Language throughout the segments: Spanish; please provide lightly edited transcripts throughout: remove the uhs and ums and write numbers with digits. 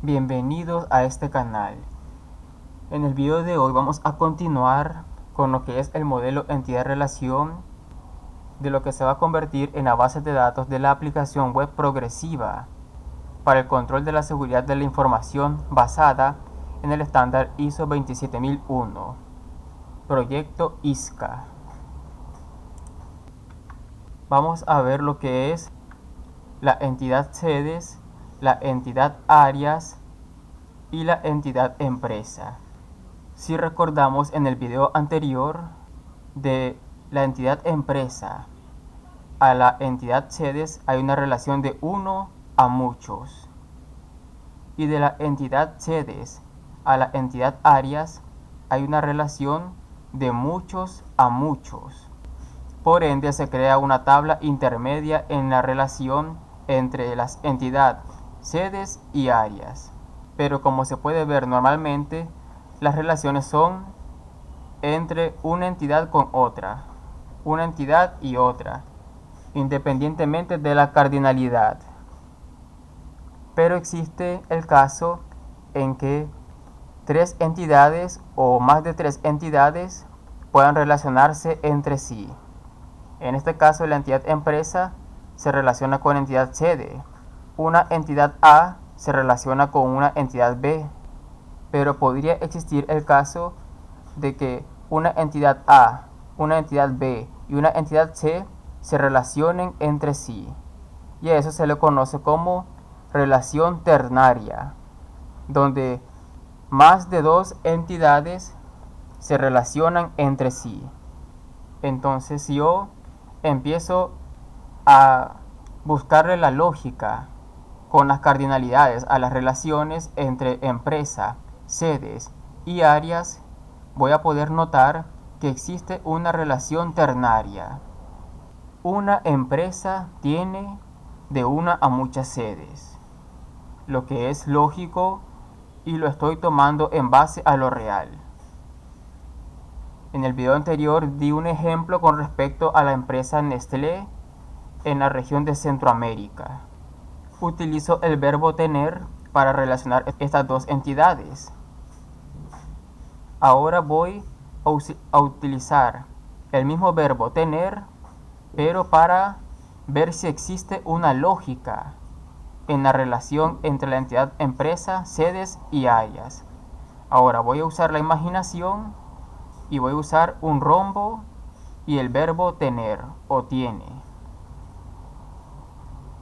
Bienvenidos a este canal. En el video de hoy vamos a continuar con lo que es el modelo entidad-relación de lo que se va a convertir en la base de datos de la aplicación web progresiva para el control de la seguridad de la información basada en el estándar ISO 27001, proyecto ISCA. Vamos a ver lo que es la entidad sedes, la entidad áreas y la entidad empresa. Si recordamos en el video anterior, de la entidad empresa a la entidad sedes hay una relación de 1 a muchos, y de la entidad sedes a la entidad áreas hay una relación de muchos a muchos. Por ende, se crea una tabla intermedia en la relación entre las entidades sedes y áreas. Pero como se puede ver normalmente, las relaciones son entre una entidad con otra, una entidad y otra, independientemente de la cardinalidad. Pero existe el caso en que tres entidades o más de tres entidades puedan relacionarse entre sí. En este caso, la entidad empresa se relaciona con la entidad sede. Una entidad A se relaciona con una entidad B. Pero podría existir el caso de que una entidad A, una entidad B y una entidad C se relacionen entre sí. Y a eso se le conoce como relación ternaria, donde más de dos entidades se relacionan entre sí. Entonces, si yo empiezo a buscarle la lógica con las cardinalidades a las relaciones entre empresa, sedes y áreas, voy a poder notar que existe una relación ternaria. Una empresa tiene de una a muchas sedes, lo que es lógico y lo estoy tomando en base a lo real. En el video anterior di un ejemplo con respecto a la empresa Nestlé en la región de Centroamérica. Utilizo el verbo tener para relacionar estas dos entidades. Ahora voy a utilizar el mismo verbo tener, pero para ver si existe una lógica en la relación entre la entidad empresa, sedes y áreas. Ahora voy a usar la imaginación y voy a usar un rombo y el verbo tener o tiene.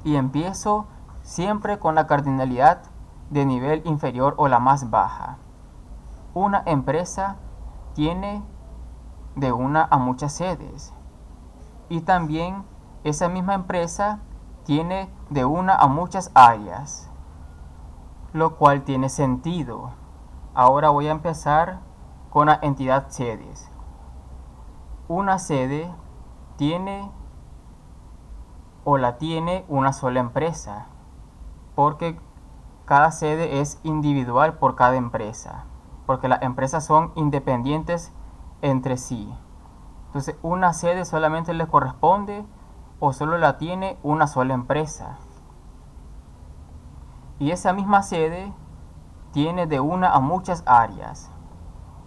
Y empiezo siempre con la cardinalidad de nivel inferior o la más baja. Una empresa tiene de una a muchas sedes. Y también esa misma empresa tiene de una a muchas áreas, lo cual tiene sentido. Ahora voy a empezar con la entidad sedes. Una sede tiene o la tiene una sola empresa, porque cada sede es individual por cada empresa, porque las empresas son independientes entre sí. Entonces, una sede solamente le corresponde o solo la tiene una sola empresa. Y esa misma sede tiene de una a muchas áreas.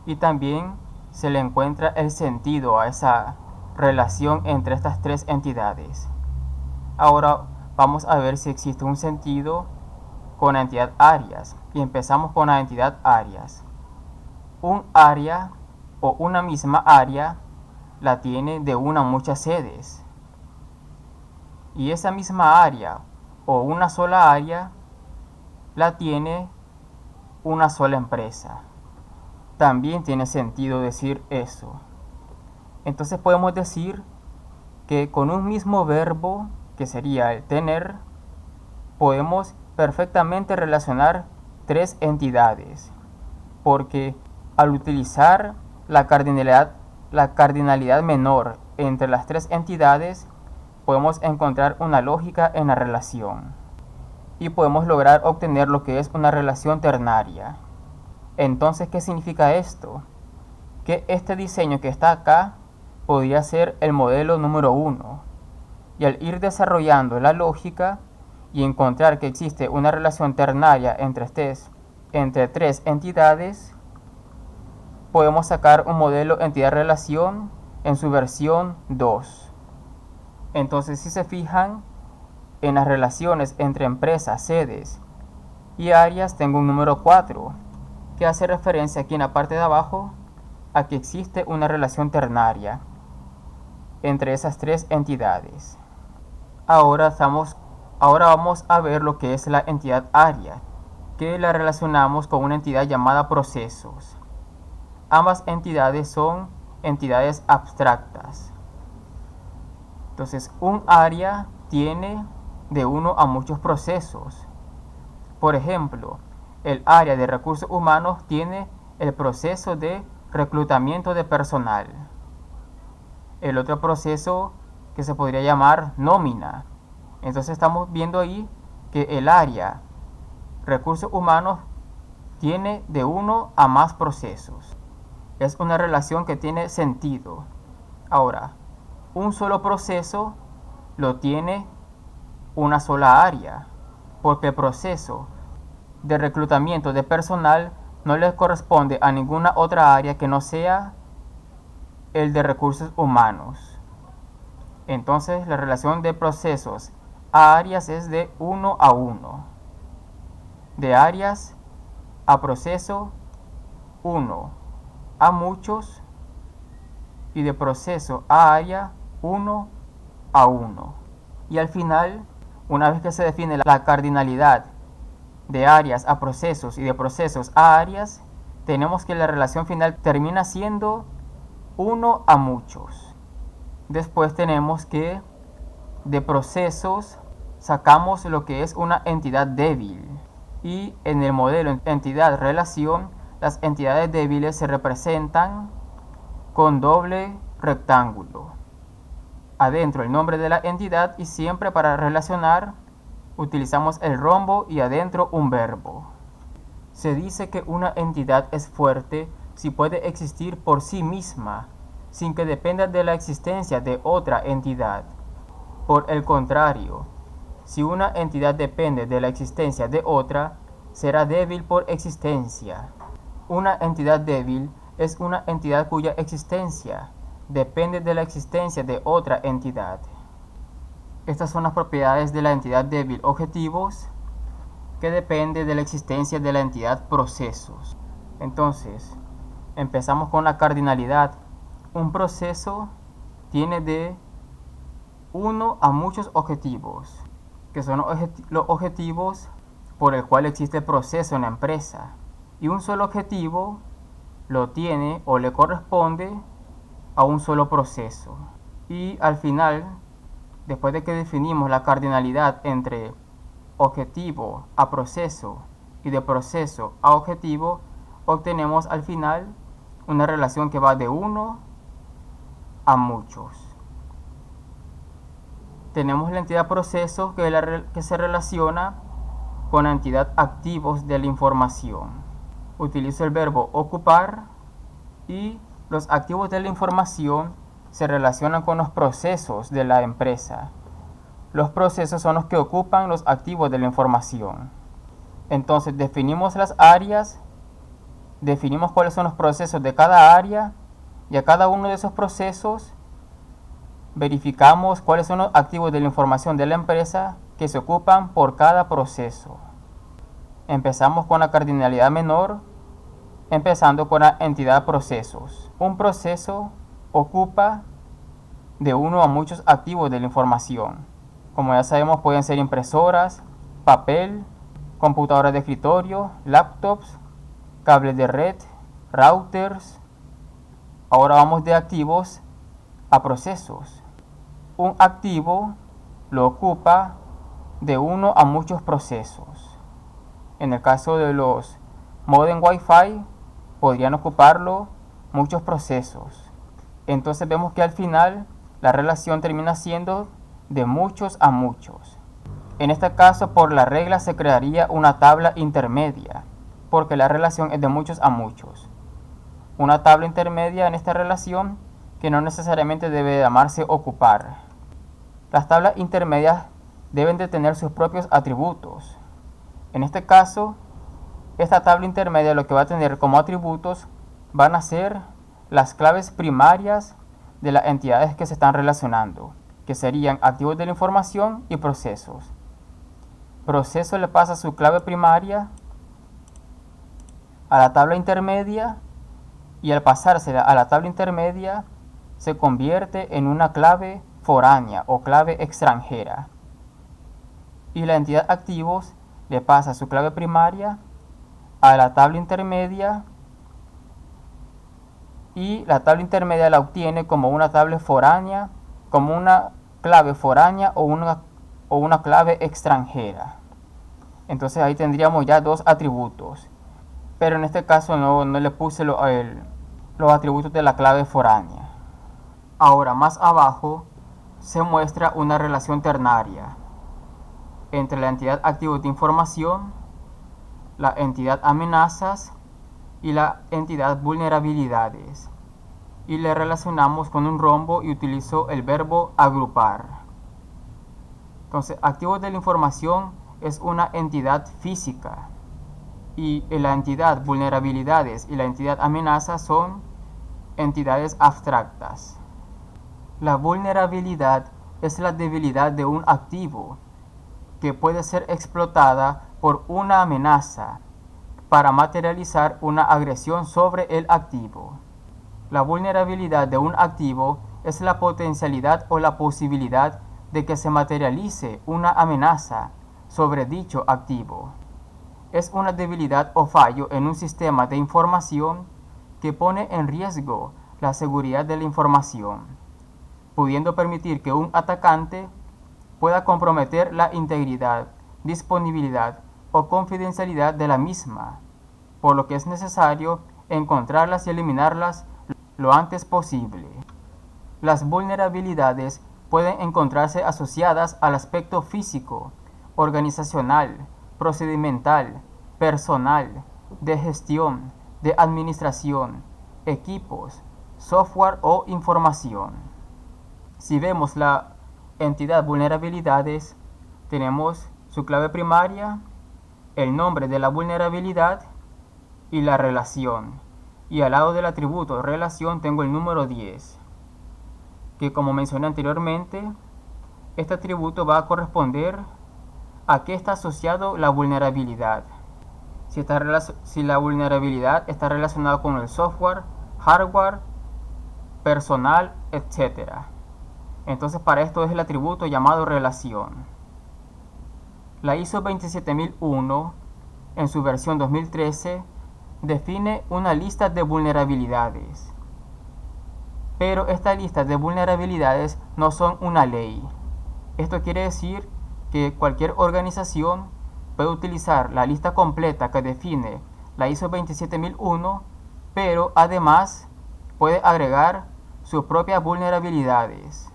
Y también se le encuentra el sentido a esa relación entre estas tres entidades. Ahora vamos a ver si existe un sentido con la entidad áreas. Y empezamos con la entidad áreas. Un área o una misma área la tiene de una a muchas sedes. Y esa misma área o una sola área la tiene una sola empresa. También tiene sentido decir eso. Entonces podemos decir que con un mismo verbo, que sería el tener, podemos perfectamente relacionar tres entidades, porque al utilizar la cardinalidad menor entre las tres entidades, podemos encontrar una lógica en la relación y podemos lograr obtener lo que es una relación ternaria. Entonces, ¿qué significa esto? Que este diseño que está acá podría ser el modelo número 1, y al ir desarrollando la lógica y encontrar que existe una relación ternaria entre tres entidades, podemos sacar un modelo entidad-relación en su versión 2. Entonces, si se fijan en las relaciones entre empresas, sedes y áreas, tengo un número 4, que hace referencia aquí en la parte de abajo a que existe una relación ternaria entre esas tres entidades. Ahora vamos a ver lo que es la entidad área, que la relacionamos con una entidad llamada procesos. Ambas entidades son entidades abstractas. Entonces, un área tiene de uno a muchos procesos. Por ejemplo, el área de recursos humanos tiene el proceso de reclutamiento de personal. El otro proceso que se podría llamar nómina. Entonces estamos viendo ahí que el área recursos humanos tiene de uno a más procesos. Es una relación que tiene sentido. Ahora, un solo proceso lo tiene una sola área, porque el proceso de reclutamiento de personal no le corresponde a ninguna otra área que no sea el de recursos humanos. Entonces, la relación de procesos a áreas es de 1 a 1. De áreas a proceso, 1 a muchos, y de proceso a área, 1 a 1. Y al final, una vez que se define la cardinalidad de áreas a procesos y de procesos a áreas, tenemos que la relación final termina siendo 1 a muchos. Después tenemos que de procesos sacamos lo que es una entidad débil. Y en el modelo entidad-relación, las entidades débiles se representan con doble rectángulo. Adentro el nombre de la entidad, y siempre para relacionar utilizamos el rombo y adentro un verbo. Se dice que una entidad es fuerte si puede existir por sí misma, sin que dependa de la existencia de otra entidad. Por el contrario, si una entidad depende de la existencia de otra, será débil por existencia. Una entidad débil es una entidad cuya existencia depende de la existencia de otra entidad. Estas son las propiedades de la entidad débil: objetivos, que depende de la existencia de la entidad procesos. Entonces, empezamos con la cardinalidad. Un proceso tiene de 1 a muchos objetivos, que son los objetivos por el cual existe el proceso en la empresa. Y un solo objetivo lo tiene o le corresponde a un solo proceso. Y al final, después de que definimos la cardinalidad entre objetivo a proceso y de proceso a objetivo, obtenemos al final una relación que va de 1 a muchos. Tenemos la entidad proceso que se relaciona con la entidad activos de la información. Utilizo el verbo ocupar, y los activos de la información se relacionan con los procesos de la empresa. Los procesos son los que ocupan los activos de la información. Entonces definimos las áreas, definimos cuáles son los procesos de cada área, y a cada uno de esos procesos verificamos cuáles son los activos de la información de la empresa que se ocupan por cada proceso. Empezamos con la cardinalidad menor, empezando con la entidad procesos. Un proceso ocupa de 1 a muchos activos de la información. Como ya sabemos, pueden ser impresoras, papel, computadoras de escritorio, laptops, cables de red, routers. Ahora vamos de activos a procesos. Un activo lo ocupa de 1 a muchos procesos. En el caso de los modem Wi-Fi, podrían ocuparlo muchos procesos. Entonces vemos que al final la relación termina siendo de muchos a muchos. En este caso, por la regla se crearía una tabla intermedia, porque la relación es de muchos a muchos. Una tabla intermedia en esta relación que no necesariamente debe llamarse ocupar. Las tablas intermedias deben de tener sus propios atributos. En este caso, esta tabla intermedia lo que va a tener como atributos van a ser las claves primarias de las entidades que se están relacionando, que serían activos de la información y procesos. Proceso le pasa su clave primaria a la tabla intermedia y al pasársela a la tabla intermedia se convierte en una clave foránea o clave extranjera. Y la entidad activos le pasa su clave primaria a la tabla intermedia y la tabla intermedia la obtiene como una tabla foránea, como una clave foránea o una clave extranjera. Entonces ahí tendríamos ya dos atributos, pero en este caso no le puse los atributos de la clave foránea. Ahora más abajo se muestra una relación ternaria entre la entidad activos de información, la entidad amenazas y la entidad vulnerabilidades, y le relacionamos con un rombo y utilizo el verbo agrupar. Entonces, activos de la información es una entidad física y la entidad vulnerabilidades y la entidad amenazas son entidades abstractas. La vulnerabilidad es la debilidad de un activo que puede ser explotada por una amenaza para materializar una agresión sobre el activo. La vulnerabilidad de un activo es la potencialidad o la posibilidad de que se materialice una amenaza sobre dicho activo. Es una debilidad o fallo en un sistema de información que pone en riesgo la seguridad de la información, pudiendo permitir que un atacante pueda comprometer la integridad, disponibilidad o confidencialidad de la misma, por lo que es necesario encontrarlas y eliminarlas lo antes posible. Las vulnerabilidades pueden encontrarse asociadas al aspecto físico, organizacional, procedimental, personal, de gestión, de administración, equipos, software o información. Si vemos la entidad vulnerabilidades, tenemos su clave primaria, el nombre de la vulnerabilidad y la relación. Y al lado del atributo relación tengo el número 10, que como mencioné anteriormente, este atributo va a corresponder a qué está asociado la vulnerabilidad. Si la vulnerabilidad está relacionada con el software, hardware, personal, etc. Entonces para esto es el atributo llamado relación. La ISO 27001 en su versión 2013 define una lista de vulnerabilidades. Pero estas listas de vulnerabilidades no son una ley. Esto quiere decir que cualquier organización puede utilizar la lista completa que define la ISO 27001, pero además puede agregar sus propias vulnerabilidades.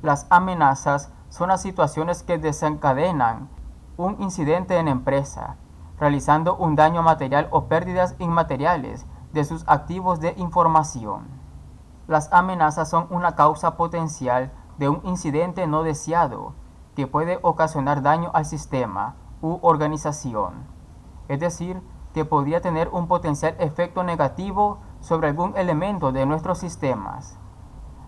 Las amenazas son las situaciones que desencadenan un incidente en empresa, realizando un daño material o pérdidas inmateriales de sus activos de información. Las amenazas son una causa potencial de un incidente no deseado que puede ocasionar daño al sistema u organización, es decir, que podría tener un potencial efecto negativo sobre algún elemento de nuestros sistemas.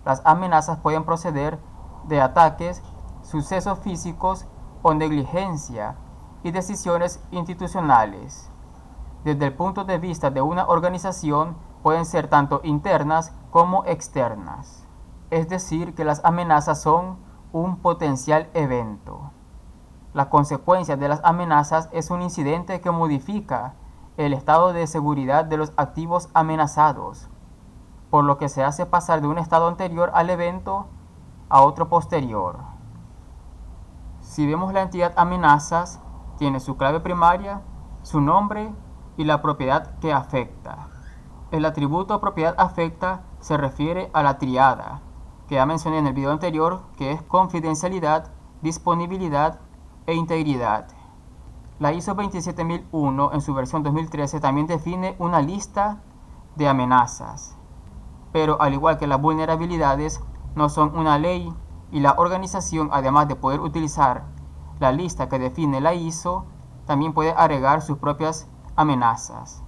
Las amenazas pueden proceder de ataques, sucesos físicos o negligencia y decisiones institucionales. Desde el punto de vista de una organización, pueden ser tanto internas como externas. Es decir, que las amenazas son un potencial evento. La consecuencia de las amenazas es un incidente que modifica el estado de seguridad de los activos amenazados, por lo que se hace pasar de un estado anterior al evento a otro posterior. Si vemos la entidad amenazas, tiene su clave primaria, su nombre y la propiedad que afecta. El atributo propiedad afecta se refiere a la triada que ya mencioné en el video anterior, que es confidencialidad, disponibilidad e integridad. La ISO 27001 en su versión 2013 también define una lista de amenazas, pero al igual que las vulnerabilidades no son una ley y la organización, además de poder utilizar la lista que define la ISO también puede agregar sus propias amenazas.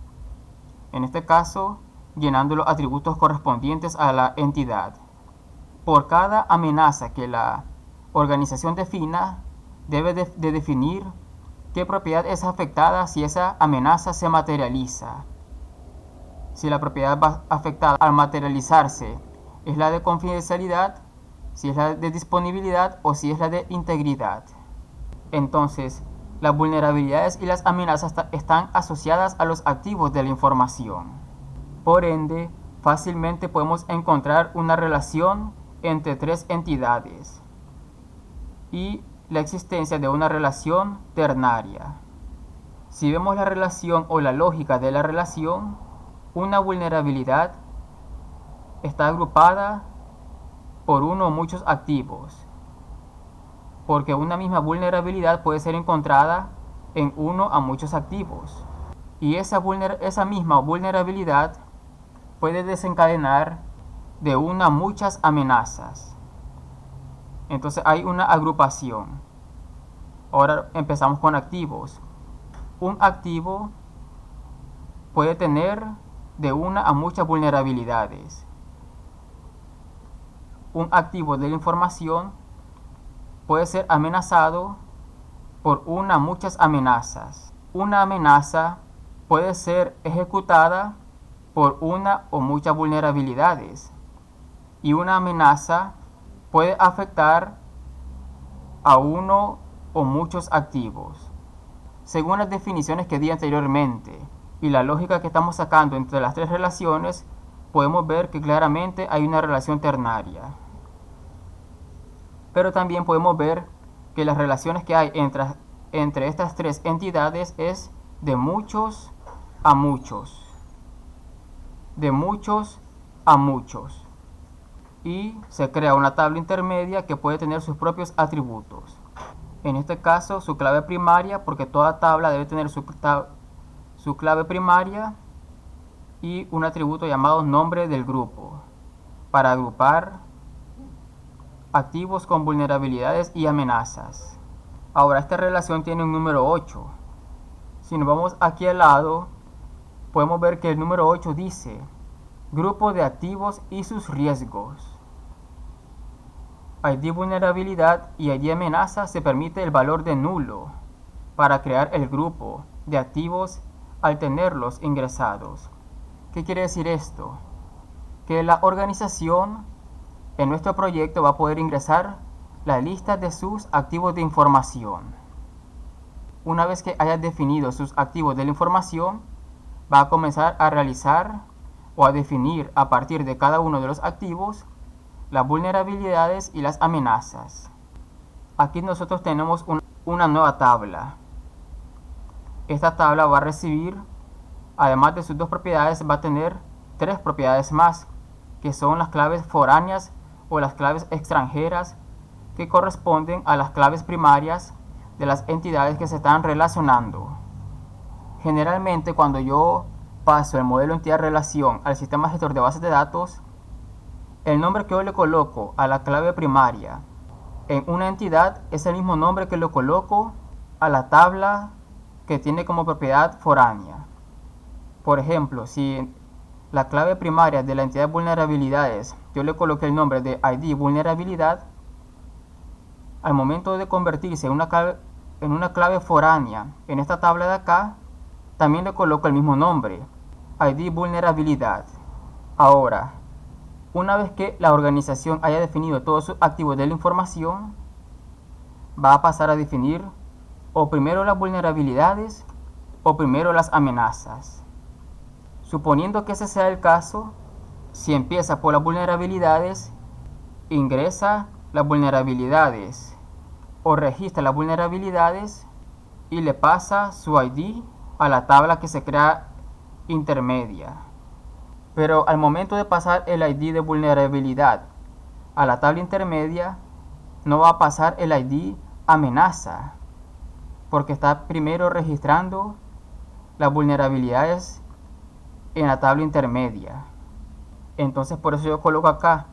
En este caso, llenando los atributos correspondientes a la entidad. Por cada amenaza que la organización defina, debe de definir qué propiedad es afectada si esa amenaza se materializa. Si la propiedad afectada al materializarse es la de confidencialidad, si es la de disponibilidad o si es la de integridad. Entonces, las vulnerabilidades y las amenazas están asociadas a los activos de la información. Por ende, fácilmente podemos encontrar una relación entre tres entidades y la existencia de una relación ternaria. Si vemos la relación o la lógica de la relación, una vulnerabilidad está agrupada por uno o muchos activos, porque una misma vulnerabilidad puede ser encontrada en uno a muchos activos, y esa misma vulnerabilidad puede desencadenar de una a muchas amenazas. Entonces hay una agrupación. Ahora empezamos con activos. Un activo puede tener de una a muchas vulnerabilidades. Un activo de la información puede ser amenazado por una a muchas amenazas. Una amenaza puede ser ejecutada por una o muchas vulnerabilidades. Y una amenaza puede afectar a uno o muchos activos. Según las definiciones que di anteriormente y la lógica que estamos sacando entre las tres relaciones, podemos ver que claramente hay una relación ternaria. Pero también podemos ver que las relaciones que hay entre estas tres entidades es de muchos a muchos. De muchos a muchos. Y se crea una tabla intermedia que puede tener sus propios atributos. En este caso, su clave primaria, porque toda tabla debe tener su clave primaria y un atributo llamado nombre del grupo, para agrupar activos con vulnerabilidades y amenazas. Ahora, esta relación tiene un número 8. Si nos vamos aquí al lado, podemos ver que el número 8 dice grupo de activos y sus riesgos. ID vulnerabilidad y ID amenaza se permite el valor de nulo para crear el grupo de activos al tenerlos ingresados. ¿Qué quiere decir esto? Que la organización en nuestro proyecto va a poder ingresar la lista de sus activos de información. Una vez que haya definido sus activos de la información, va a comenzar a realizar o a definir a partir de cada uno de los activos las vulnerabilidades y las amenazas. Aquí nosotros tenemos una nueva tabla. Esta tabla va a recibir, además de sus dos propiedades, va a tener tres propiedades más, que son las claves foráneas o las claves extranjeras, que corresponden a las claves primarias de las entidades que se están relacionando. Generalmente, cuando yo paso el modelo entidad-relación al sistema gestor de bases de datos, el nombre que yo le coloco a la clave primaria en una entidad es el mismo nombre que le coloco a la tabla que tiene como propiedad foránea. Por ejemplo, si la clave primaria de la entidad de vulnerabilidades yo le coloqué el nombre de ID vulnerabilidad, al momento de convertirse en una clave foránea en esta tabla de acá, también le coloco el mismo nombre, ID vulnerabilidad. Ahora, una vez que la organización haya definido todos sus activos de la información, va a pasar a definir o primero las vulnerabilidades o primero las amenazas. Suponiendo que ese sea el caso, si empieza por las vulnerabilidades, ingresa las vulnerabilidades o registra las vulnerabilidades y le pasa su ID a la tabla que se crea intermedia. Pero al momento de pasar el ID de vulnerabilidad a la tabla intermedia, no va a pasar el ID amenaza, porque está primero registrando las vulnerabilidades en la tabla intermedia. Entonces por eso yo coloco acá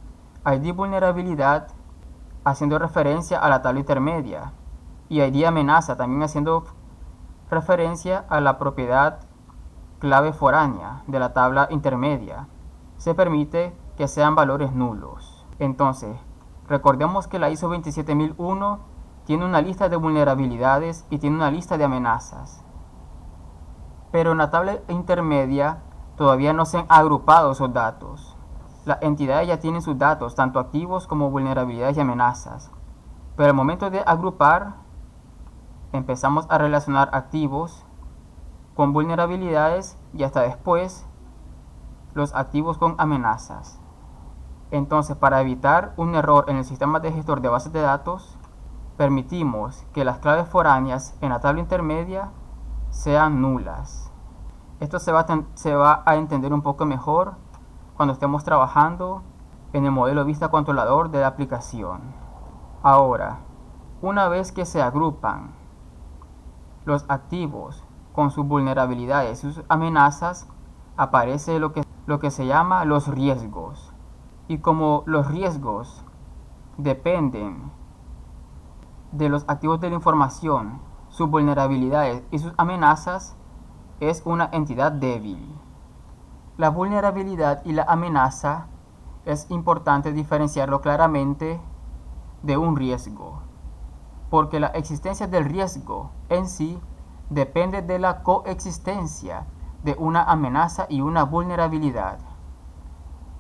ID vulnerabilidad haciendo referencia a la tabla intermedia. y ID amenaza, también haciendo referencia a la propiedad clave foránea de la tabla intermedia. Se permite que sean valores nulos. Entonces, recordemos que la ISO 27001 tiene una lista de vulnerabilidades y tiene una lista de amenazas. Pero en la tabla intermedia todavía no se han agrupado esos datos. Las entidades ya tienen sus datos, tanto activos como vulnerabilidades y amenazas. Pero al momento de agrupar, empezamos a relacionar activos con vulnerabilidades y hasta después los activos con amenazas. Entonces, para evitar un error en el sistema de gestor de bases de datos, permitimos que las claves foráneas en la tabla intermedia sean nulas. Esto se va a entender un poco mejor cuando estemos trabajando en el modelo vista controlador de la aplicación. Ahora, una vez que se agrupan los activos con sus vulnerabilidades y sus amenazas, aparece lo que se llama los riesgos. Y como los riesgos dependen de los activos de la información, sus vulnerabilidades y sus amenazas, es una entidad débil. La vulnerabilidad y la amenaza es importante diferenciarlo claramente de un riesgo, porque la existencia del riesgo en sí depende de la coexistencia de una amenaza y una vulnerabilidad.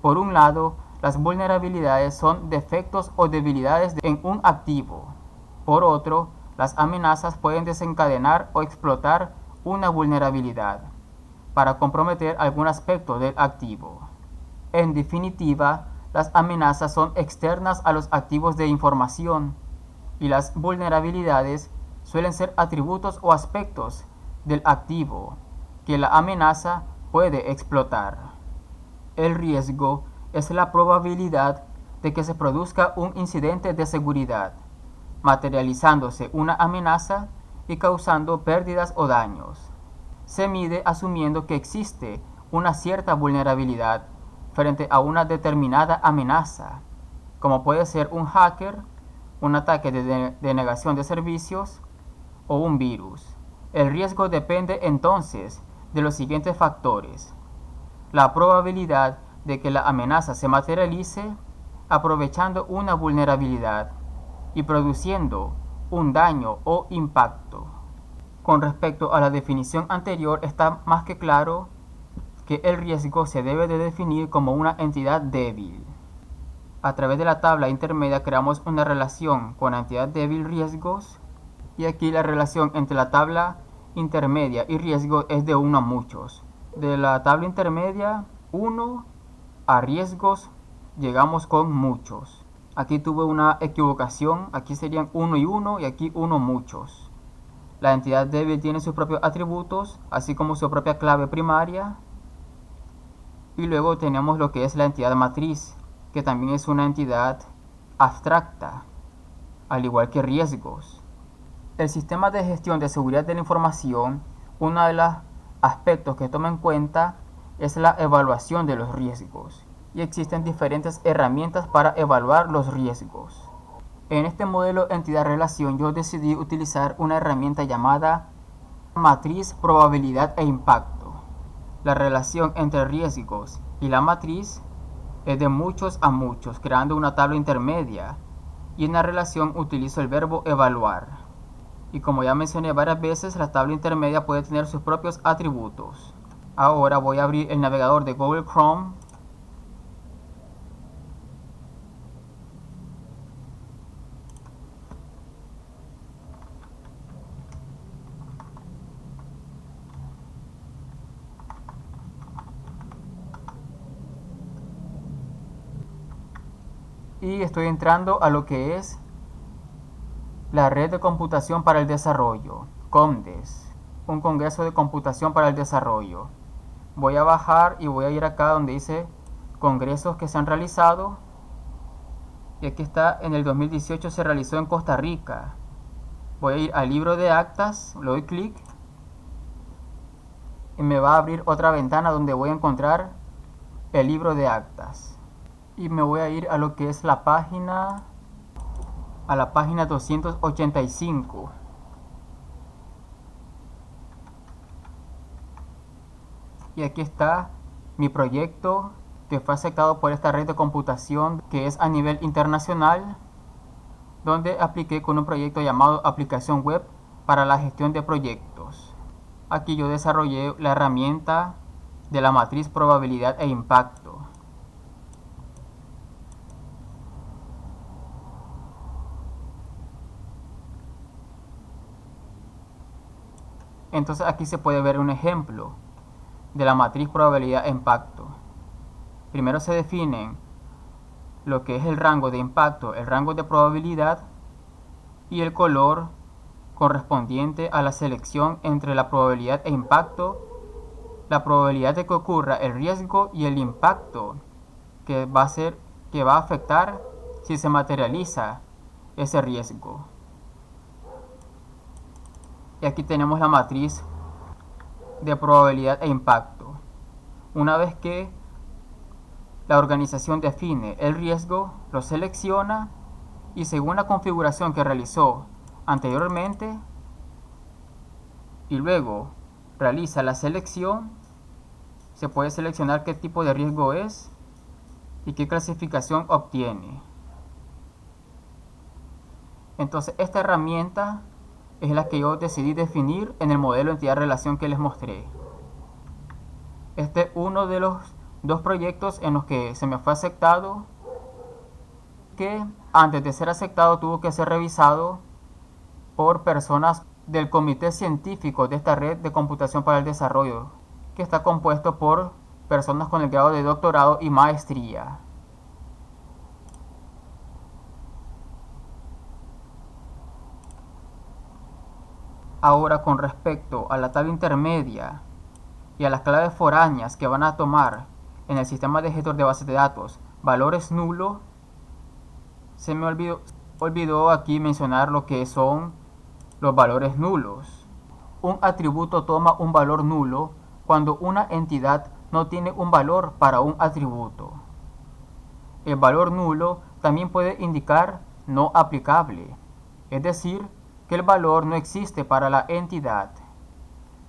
Por un lado, las vulnerabilidades son defectos o debilidades en un activo. Por otro, las amenazas pueden desencadenar o explotar una vulnerabilidad para comprometer algún aspecto del activo. En definitiva, las amenazas son externas a los activos de información y las vulnerabilidades suelen ser atributos o aspectos del activo que la amenaza puede explotar. El riesgo es la probabilidad de que se produzca un incidente de seguridad, materializándose una amenaza y causando pérdidas o daños. Se mide asumiendo que existe una cierta vulnerabilidad frente a una determinada amenaza, como puede ser un hacker, un ataque de denegación de servicios o un virus. El riesgo depende entonces de los siguientes factores: la probabilidad de que la amenaza se materialice aprovechando una vulnerabilidad y produciendo un daño o impacto. Con respecto a la definición anterior, está más que claro que el riesgo se debe de definir como una entidad débil. A través de la tabla intermedia creamos una relación con la entidad débil riesgos, y aquí la relación entre la tabla intermedia y riesgo es de 1 a muchos. De la tabla intermedia 1 a riesgos llegamos con muchos. Aquí tuve una equivocación, aquí serían 1 y 1 y aquí 1 muchos. La entidad débil tiene sus propios atributos, así como su propia clave primaria. Y luego tenemos lo que es la entidad matriz, que también es una entidad abstracta, al igual que riesgos. El sistema de gestión de seguridad de la información, uno de los aspectos que toma en cuenta es la evaluación de los riesgos. Y existen diferentes herramientas para evaluar los riesgos. En este modelo entidad-relación yo decidí utilizar una herramienta llamada matriz probabilidad e impacto. La relación entre riesgos y la matriz es de muchos a muchos, creando una tabla intermedia, y en la relación utilizo el verbo evaluar. Y como ya mencioné varias veces, la tabla intermedia puede tener sus propios atributos. Ahora voy a abrir el navegador de Google Chrome. Y estoy entrando a lo que es la Red de Computación para el Desarrollo, COMDES, un Congreso de Computación para el Desarrollo. Voy a bajar y voy a ir acá donde dice congresos que se han realizado. Y aquí está, en el 2018 se realizó en Costa Rica. Voy a ir al libro de actas, le doy clic y me va a abrir otra ventana donde voy a encontrar el libro de actas. Y me voy a ir a lo que es la página a la página 285. Y aquí está mi proyecto que fue aceptado por esta red de computación que es a nivel internacional, donde apliqué con un proyecto llamado aplicación web para la gestión de proyectos. Aquí yo desarrollé la herramienta de la matriz probabilidad e impacto. Entonces aquí se puede ver un ejemplo de la matriz probabilidad e impacto. Primero se definen lo que es el rango de impacto, el rango de probabilidad y el color correspondiente a la selección entre la probabilidad e impacto, la probabilidad de que ocurra el riesgo y el impacto que va a afectar si se materializa ese riesgo. Y aquí tenemos la matriz de probabilidad e impacto. Una vez que la organización define el riesgo, lo selecciona y según la configuración que realizó anteriormente y luego realiza la selección, se puede seleccionar qué tipo de riesgo es y qué clasificación obtiene. Entonces esta herramienta es la que yo decidí definir en el modelo entidad-relación que les mostré. Este es uno de los dos proyectos en los que se me fue aceptado, que antes de ser aceptado tuvo que ser revisado por personas del comité científico de esta red de computación para el desarrollo, que está compuesto por personas con el grado de doctorado y maestría. Ahora, con respecto a la tabla intermedia y a las claves foráneas que van a tomar en el sistema de gestor de bases de datos valores nulos, se me olvidó aquí mencionar lo que son los valores nulos. Un atributo toma un valor nulo cuando una entidad no tiene un valor para un atributo. El valor nulo también puede indicar no aplicable, es decir, que el valor no existe para la entidad.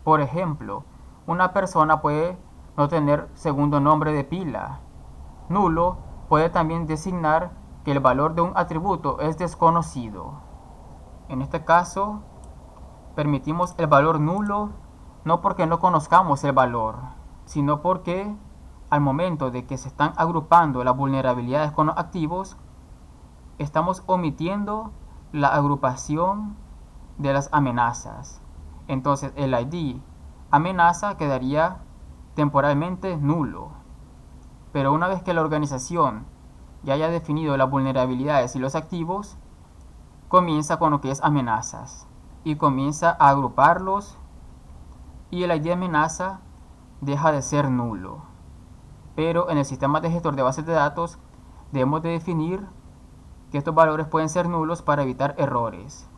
Por ejemplo, una persona puede no tener segundo nombre de pila. Nulo puede también designar que el valor de un atributo es desconocido. En este caso, permitimos el valor nulo no porque no conozcamos el valor, sino porque al momento de que se están agrupando las vulnerabilidades con los activos, estamos omitiendo la agrupación de las amenazas. Entonces el ID amenaza quedaría temporalmente nulo. Pero una vez que la organización ya haya definido las vulnerabilidades y los activos, comienza con lo que es amenazas y comienza a agruparlos, y el ID amenaza deja de ser nulo. Pero en el sistema de gestor de bases de datos debemos de definir que estos valores pueden ser nulos para evitar errores.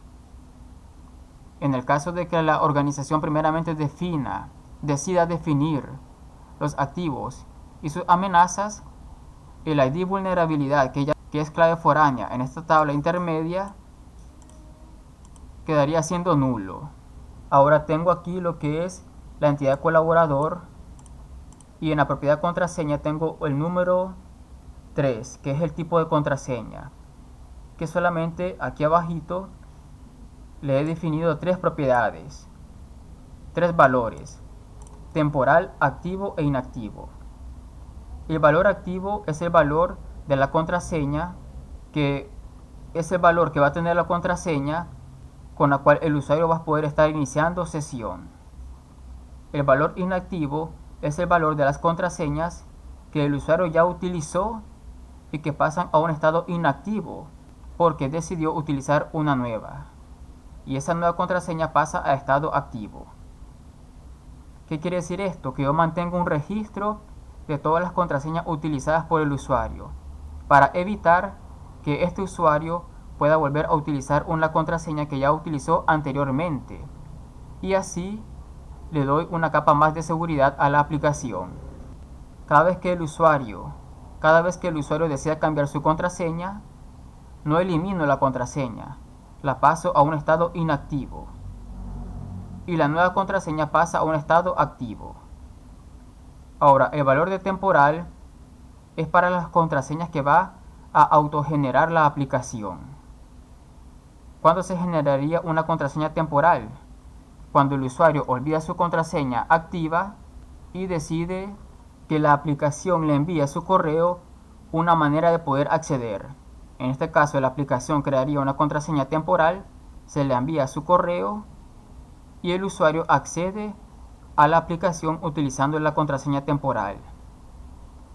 En el caso de que la organización primeramente decida definir los activos y sus amenazas, el ID vulnerabilidad, que es clave foránea en esta tabla intermedia, quedaría siendo nulo. Ahora tengo aquí lo que es la entidad colaborador, y en la propiedad contraseña tengo el número 3, que es el tipo de contraseña, que solamente aquí abajito le he definido tres propiedades, tres valores: temporal, activo e inactivo. El valor activo es el valor de la contraseña, que es el valor que va a tener la contraseña con la cual el usuario va a poder estar iniciando sesión. El valor inactivo es el valor de las contraseñas que el usuario ya utilizó y que pasan a un estado inactivo porque decidió utilizar una nueva, y esa nueva contraseña pasa a estado activo. ¿Qué quiere decir esto? Que yo mantengo un registro de todas las contraseñas utilizadas por el usuario para evitar que este usuario pueda volver a utilizar una contraseña que ya utilizó anteriormente, y así le doy una capa más de seguridad a la aplicación. Cada vez que el usuario desea cambiar su contraseña, No elimino la contraseña, la paso a un estado inactivo. Y la nueva contraseña pasa a un estado activo. Ahora, el valor de temporal es para las contraseñas que va a autogenerar la aplicación. ¿Cuándo se generaría una contraseña temporal? Cuando el usuario olvida su contraseña activa y decide que la aplicación le envía a su correo una manera de poder acceder. En este caso, la aplicación crearía una contraseña temporal, se le envía a su correo y el usuario accede a la aplicación utilizando la contraseña temporal.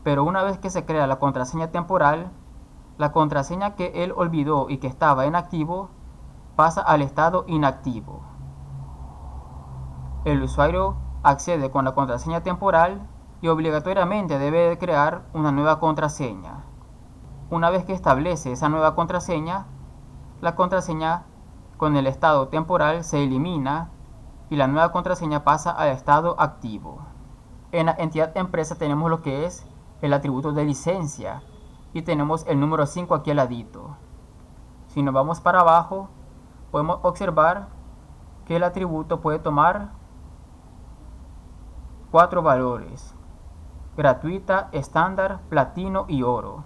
Pero una vez que se crea la contraseña temporal, la contraseña que él olvidó y que estaba en activo pasa al estado inactivo. El usuario accede con la contraseña temporal y obligatoriamente debe de crear una nueva contraseña. Una vez que establece esa nueva contraseña, la contraseña con el estado temporal se elimina y la nueva contraseña pasa al estado activo. En la entidad empresa tenemos lo que es el atributo de licencia y tenemos el número 5 aquí al ladito. Si nos vamos para abajo, podemos observar que el atributo puede tomar 4 valores: gratuita, estándar, platino y oro,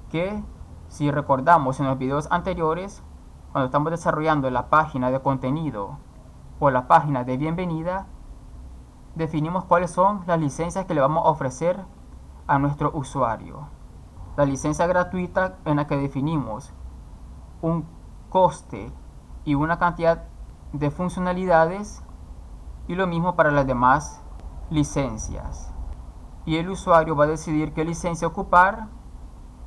que si recordamos en los videos anteriores, cuando estamos desarrollando la página de contenido o la página de bienvenida, definimos cuáles son las licencias que le vamos a ofrecer a nuestro usuario. La licencia gratuita, en la que definimos un coste y una cantidad de funcionalidades, y lo mismo para las demás licencias. Y el usuario va a decidir qué licencia ocupar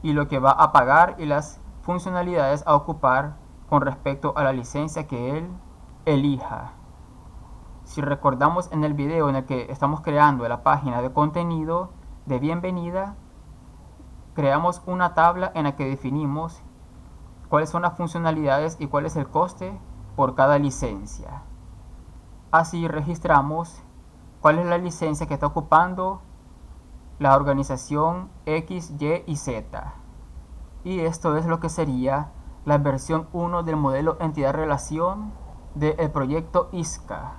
y lo que va a pagar y las funcionalidades a ocupar con respecto a la licencia que él elija. Si recordamos en el video en el que estamos creando la página de contenido de bienvenida, creamos una tabla en la que definimos cuáles son las funcionalidades y cuál es el coste por cada licencia. Así registramos cuál es la licencia que está ocupando la organización X, Y y Z. Y esto es lo que sería la versión 1 del modelo entidad-relación del proyecto ISCA,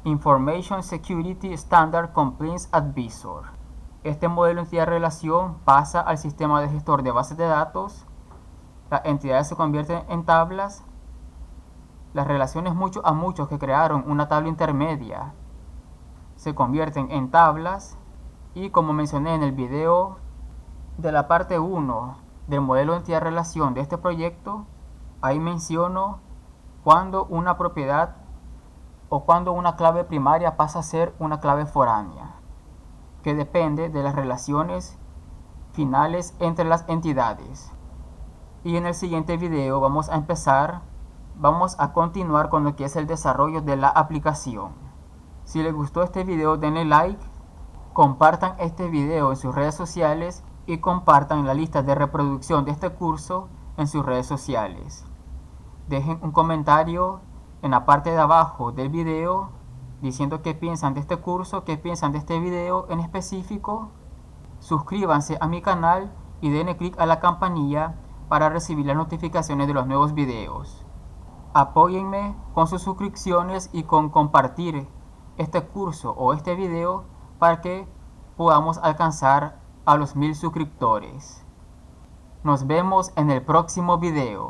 Information Security Standard Compliance Advisor. Este modelo entidad-relación pasa al sistema de gestor de bases de datos, las entidades se convierten en tablas, las relaciones muchos a muchos que crearon una tabla intermedia se convierten en tablas, y como mencioné en el video de la parte 1 del modelo de entidad-relación de este proyecto, ahí menciono cuando una propiedad o cuando una clave primaria pasa a ser una clave foránea, que depende de las relaciones finales entre las entidades. Y en el siguiente video vamos a continuar con lo que es el desarrollo de la aplicación. Si les gustó este video, denle like, compartan este video en sus redes sociales y compartan la lista de reproducción de este curso en sus redes sociales. Dejen un comentario en la parte de abajo del video diciendo qué piensan de este curso, qué piensan de este video en específico. Suscríbanse a mi canal y denle clic a la campanilla para recibir las notificaciones de los nuevos videos. Apóyenme con sus suscripciones y con compartir este curso o este video para que podamos alcanzar a los 1000 suscriptores. Nos vemos en el próximo video.